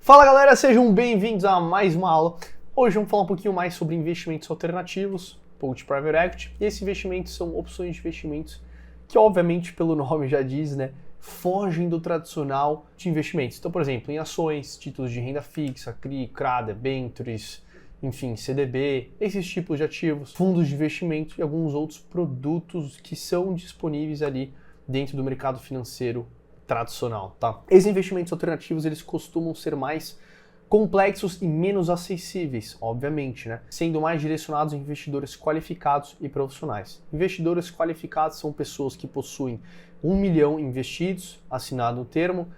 Fala galera, sejam bem-vindos a mais uma aula. Hoje vamos falar um pouquinho mais sobre investimentos alternativos, um pouco de Private Equity. E esses investimentos são opções de investimentos que, obviamente, pelo nome já diz, né, fogem do tradicional de investimentos. Então, por exemplo, em ações, títulos de renda fixa, CRI, CRA, debentures, enfim, CDB, esses tipos de ativos, fundos de investimento e alguns outros produtos que são disponíveis ali dentro do mercado financeiro tradicional, tá? Esses investimentos alternativos, eles costumam ser mais complexos e menos acessíveis, obviamente, né? Sendo mais direcionados a investidores qualificados e profissionais. Investidores qualificados são pessoas que possuem 1 milhão investidos, assinado o termo,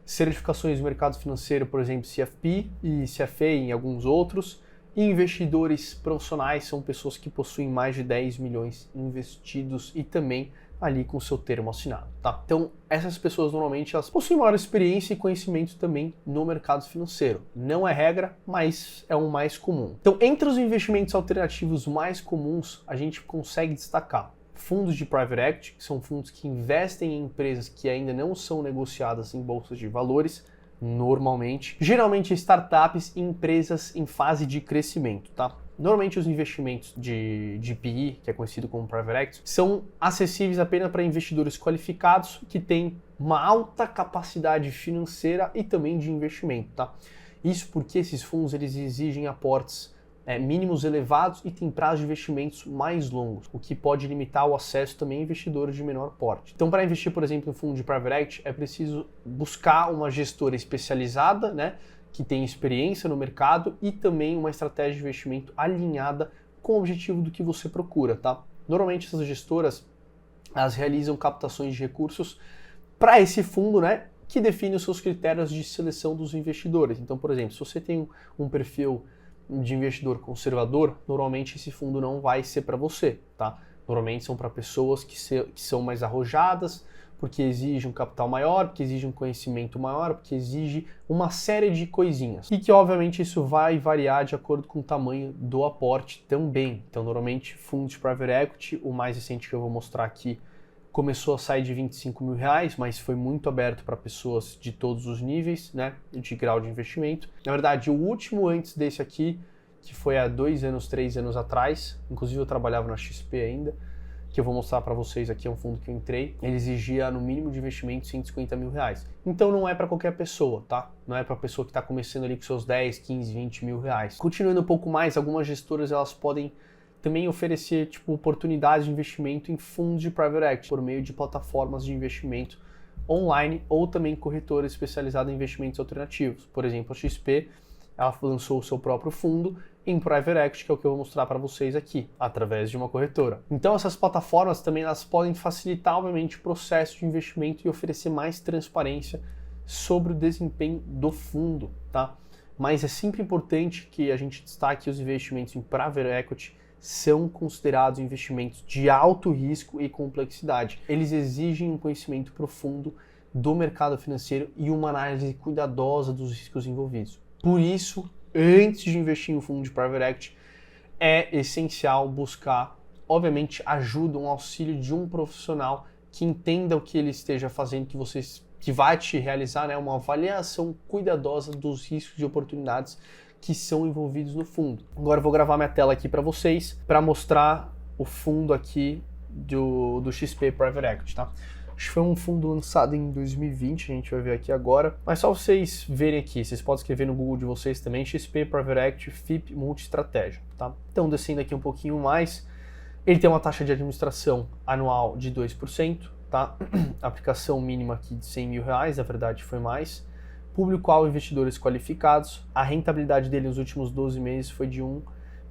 certificações do mercado financeiro, por exemplo, CFP e CFA em alguns outros, e investidores profissionais são pessoas que possuem mais de 10 milhões investidos e também ali com o seu termo assinado, tá? Então, essas pessoas normalmente elas possuem maior experiência e conhecimento também no mercado financeiro. Não é regra, mas é o mais comum. Então, entre os investimentos alternativos mais comuns, a gente consegue destacar fundos de Private Equity, que são fundos que investem em empresas que ainda não são negociadas em bolsas de valores, normalmente. Geralmente startups e empresas em fase de crescimento, tá? Normalmente os investimentos de PE, que é conhecido como Private Equity, são acessíveis apenas para investidores qualificados que têm uma alta capacidade financeira e também de investimento, tá? Isso porque esses fundos eles exigem aportes mínimos elevados e têm prazos de investimentos mais longos, o que pode limitar o acesso também a investidores de menor porte. Então, para investir, por exemplo, em fundo de Private Equity, é preciso buscar uma gestora especializada, né, que tem experiência no mercado e também uma estratégia de investimento alinhada com o objetivo do que você procura, tá? Normalmente essas gestoras, elas realizam captações de recursos para esse fundo, né, que define os seus critérios de seleção dos investidores. Então, por exemplo, se você tem um perfil de investidor conservador, normalmente esse fundo não vai ser para você, tá? Normalmente são para pessoas que são mais arrojadas, porque exige um capital maior, porque exige um conhecimento maior, porque exige uma série de coisinhas. E que, obviamente, isso vai variar de acordo com o tamanho do aporte também. Então, normalmente, fundos de Private Equity, o mais recente que eu vou mostrar aqui, começou a sair de 25 mil reais, mas foi muito aberto para pessoas de todos os níveis, né, de grau de investimento. Na verdade, o último antes desse aqui, que foi há 2 anos, 3 anos atrás, inclusive eu trabalhava na XP ainda, que eu vou mostrar para vocês aqui, é um fundo que eu entrei, ele exigia no mínimo de investimento 150 mil reais. Então não é para qualquer pessoa, tá? Não é para pessoa que está começando ali com seus 10, 15, 20 mil reais. Continuando um pouco mais, algumas gestoras elas podem também oferecer oportunidades de investimento em fundos de Private Equity por meio de plataformas de investimento online ou também corretoras especializadas em investimentos alternativos. Por exemplo, a XP ela lançou o seu próprio fundo em Private Equity, que é o que eu vou mostrar para vocês aqui, através de uma corretora. Então essas plataformas também elas podem facilitar, obviamente, o processo de investimento e oferecer mais transparência sobre o desempenho do fundo, tá? Mas é sempre importante que a gente destaque os investimentos em Private Equity são considerados investimentos de alto risco e complexidade. Eles exigem um conhecimento profundo do mercado financeiro e uma análise cuidadosa dos riscos envolvidos. Por isso, antes de investir em um fundo de Private Equity, é essencial buscar, obviamente, ajuda, um auxílio de um profissional que entenda o que ele esteja fazendo, que vai te realizar, né, uma avaliação cuidadosa dos riscos e oportunidades que são envolvidos no fundo. Agora eu vou gravar minha tela aqui para vocês, para mostrar o fundo aqui do XP Private Equity, tá? Acho que foi um fundo lançado em 2020, a gente vai ver aqui agora. Mas só vocês verem aqui, vocês podem escrever no Google de vocês também, XP Private Equity FIP Multi-Estratégia, tá? Então, descendo aqui um pouquinho mais, ele tem uma taxa de administração anual de 2%, tá? Aplicação mínima aqui de 100 mil reais, na verdade foi mais. Público-alvo investidores qualificados, a rentabilidade dele nos últimos 12 meses foi de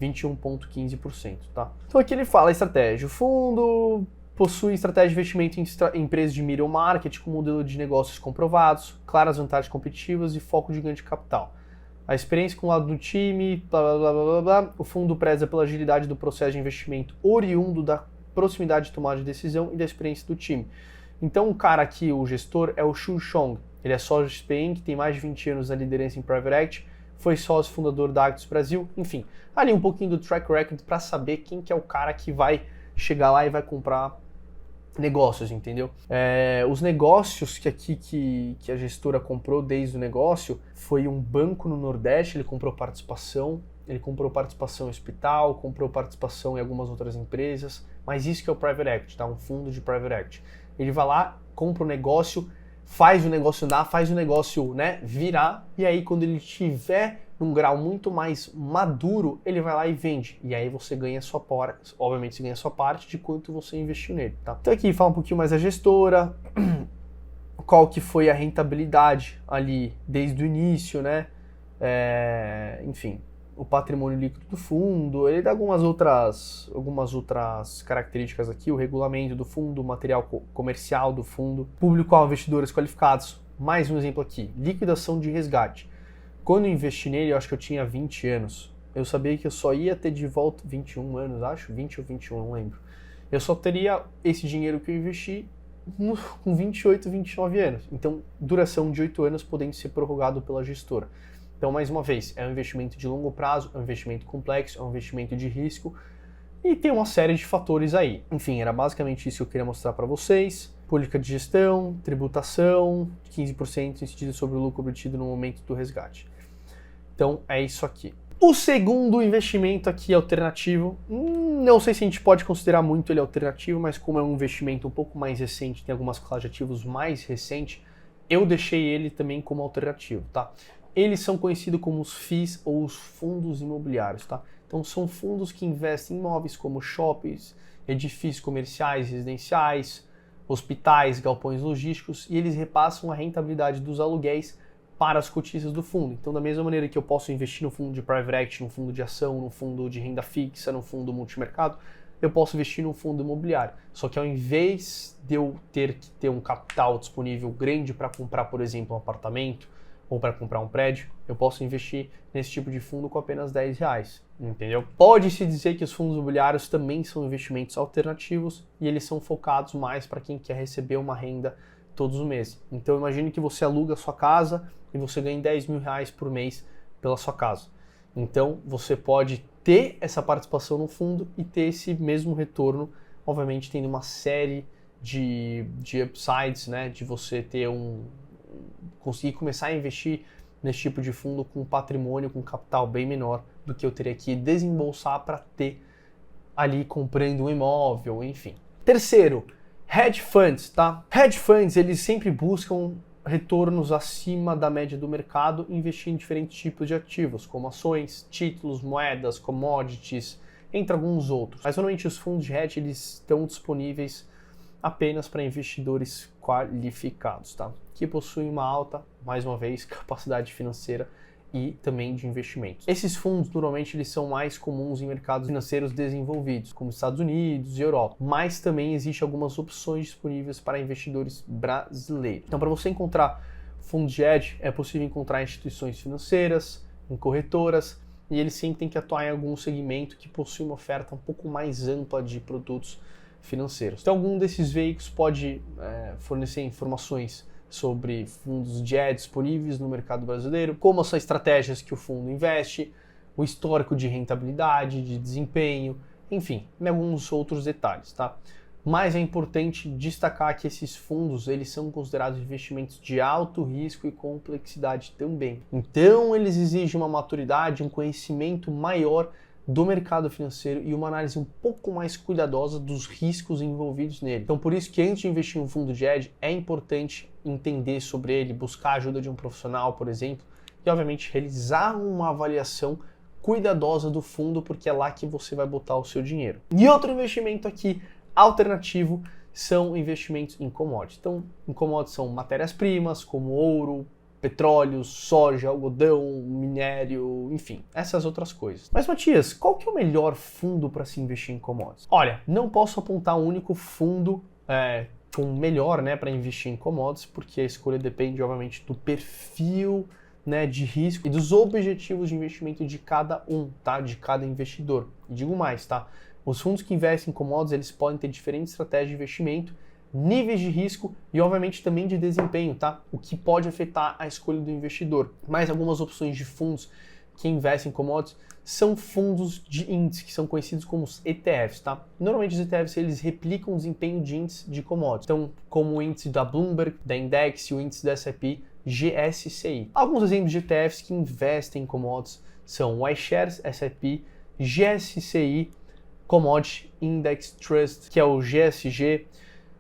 21,15%, tá? Então aqui ele fala a estratégia. O fundo possui estratégia de investimento em empresas de middle market com modelo de negócios comprovados, claras vantagens competitivas e foco gigante de capital. A experiência com o lado do time, blá blá blá blá blá. O fundo preza pela agilidade do processo de investimento oriundo da proximidade de tomada de decisão e da experiência do time. Então o cara aqui, o gestor, é o Xu Chong. Ele é sócio de XP, que tem mais de 20 anos na liderança em Private Equity, foi sócio fundador da Actis Brasil, enfim, ali um pouquinho do track record para saber quem que é o cara que vai chegar lá e vai comprar negócios, entendeu? Os negócios que a gestora comprou desde o negócio foi um banco no Nordeste, ele comprou participação em hospital, comprou participação em algumas outras empresas, mas isso que é o Private Equity, tá? Um fundo de Private Equity. Ele vai lá, compra o negócio, faz o negócio andar, faz o negócio, né, virar, e aí quando ele tiver num grau muito mais maduro, ele vai lá e vende. E aí você ganha a sua parte, obviamente você ganha a sua parte de quanto você investiu nele, tá? Então aqui fala um pouquinho mais da gestora, qual que foi a rentabilidade ali desde o início, né? Enfim, o patrimônio líquido do fundo, ele dá algumas outras características aqui, o regulamento do fundo, o material comercial do fundo, público-alvo, investidores qualificados. Mais um exemplo aqui, liquidação de resgate. Quando eu investi nele, eu acho que eu tinha 20 anos. Eu sabia que eu só ia ter de volta 21 anos, acho, 20 ou 21, não lembro. Eu só teria esse dinheiro que eu investi com 28, 29 anos. Então, duração de 8 anos podendo ser prorrogado pela gestora. Então, mais uma vez, é um investimento de longo prazo, é um investimento complexo, é um investimento de risco e tem uma série de fatores aí. Enfim, era basicamente isso que eu queria mostrar para vocês. Política de gestão, tributação, 15% incidido sobre o lucro obtido no momento do resgate. Então, é isso aqui. O segundo investimento aqui alternativo, não sei se a gente pode considerar muito ele alternativo, mas como é um investimento um pouco mais recente, tem algumas classes de ativos mais recentes, eu deixei ele também como alternativo, tá? Eles são conhecidos como os FIIs ou os fundos imobiliários, tá? Então são fundos que investem em imóveis como shoppings, edifícios comerciais, residenciais, hospitais, galpões logísticos, e eles repassam a rentabilidade dos aluguéis para as cotistas do fundo. Então, da mesma maneira que eu posso investir no fundo de Private Equity, no fundo de ação, no fundo de renda fixa, no fundo multimercado, eu posso investir no fundo imobiliário. Só que ao invés de eu ter que ter um capital disponível grande para comprar, por exemplo, um apartamento ou para comprar um prédio, eu posso investir nesse tipo de fundo com apenas R$10, entendeu? Pode-se dizer que os fundos imobiliários também são investimentos alternativos e eles são focados mais para quem quer receber uma renda todos os meses. Então imagine que você aluga a sua casa e você ganha R$10.000 por mês pela sua casa. Então você pode ter essa participação no fundo e ter esse mesmo retorno, obviamente tendo uma série de upsides, né, de você ter conseguir começar a investir nesse tipo de fundo com patrimônio, com capital bem menor do que eu teria que desembolsar para ter ali comprando um imóvel, enfim. Terceiro, hedge funds, tá? Hedge funds, eles sempre buscam retornos acima da média do mercado, investindo em diferentes tipos de ativos, como ações, títulos, moedas, commodities, entre alguns outros. Mas normalmente os fundos de hedge, eles estão disponíveis apenas para investidores qualificados, tá? Que possuem uma alta, mais uma vez, capacidade financeira e também de investimentos. Esses fundos, normalmente, eles são mais comuns em mercados financeiros desenvolvidos, como Estados Unidos e Europa, mas também existem algumas opções disponíveis para investidores brasileiros. Então, para você encontrar fundos de hedge, é possível encontrar em instituições financeiras, em corretoras, e eles sempre têm que atuar em algum segmento que possui uma oferta um pouco mais ampla de produtos financeiros. Então, algum desses veículos pode fornecer informações sobre fundos de hedge disponíveis no mercado brasileiro, como são estratégias que o fundo investe, o histórico de rentabilidade, de desempenho, enfim, e alguns outros detalhes, tá? Mas é importante destacar que esses fundos, eles são considerados investimentos de alto risco e complexidade também. Então, eles exigem uma maturidade, um conhecimento maior do mercado financeiro e uma análise um pouco mais cuidadosa dos riscos envolvidos nele. Então, por isso que antes de investir em um fundo de hedge, é importante entender sobre ele, buscar a ajuda de um profissional, por exemplo, e obviamente realizar uma avaliação cuidadosa do fundo, porque é lá que você vai botar o seu dinheiro. E outro investimento aqui alternativo são investimentos em commodities. Então, em commodities são matérias-primas, como ouro, petróleo, soja, algodão, minério, enfim, essas outras coisas. Mas, Matias, qual que é o melhor fundo para se investir em commodities? Olha, não posso apontar um único fundo com melhor, né, para investir em commodities, porque a escolha depende, obviamente, do perfil, né, de risco e dos objetivos de investimento de cada um, tá? De cada investidor. E digo mais, tá? Os fundos que investem em commodities, eles podem ter diferentes estratégias de investimento, níveis de risco e, obviamente, também de desempenho, tá? O que pode afetar a escolha do investidor. Mas algumas opções de fundos que investem em commodities são fundos de índice, que são conhecidos como os ETFs, tá? Normalmente os ETFs eles replicam o desempenho de índices de commodities, então como o índice da Bloomberg, da Index e o índice da S&P GSCI. Alguns exemplos de ETFs que investem em commodities são o iShares, S&P, GSCI, Commodity Index Trust, que é o GSG,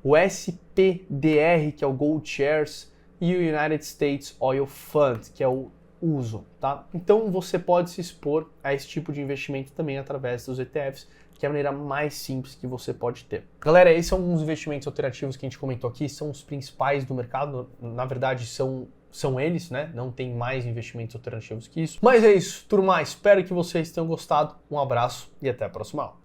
o SPDR, que é o Gold Shares, e o United States Oil Fund, que é o USO, tá? Então você pode se expor a esse tipo de investimento também através dos ETFs, que é a maneira mais simples que você pode ter. Galera, esses são alguns investimentos alternativos que a gente comentou aqui, são os principais do mercado, na verdade são eles, né? Não tem mais investimentos alternativos que isso. Mas é isso, turma, espero que vocês tenham gostado, um abraço e até a próxima aula.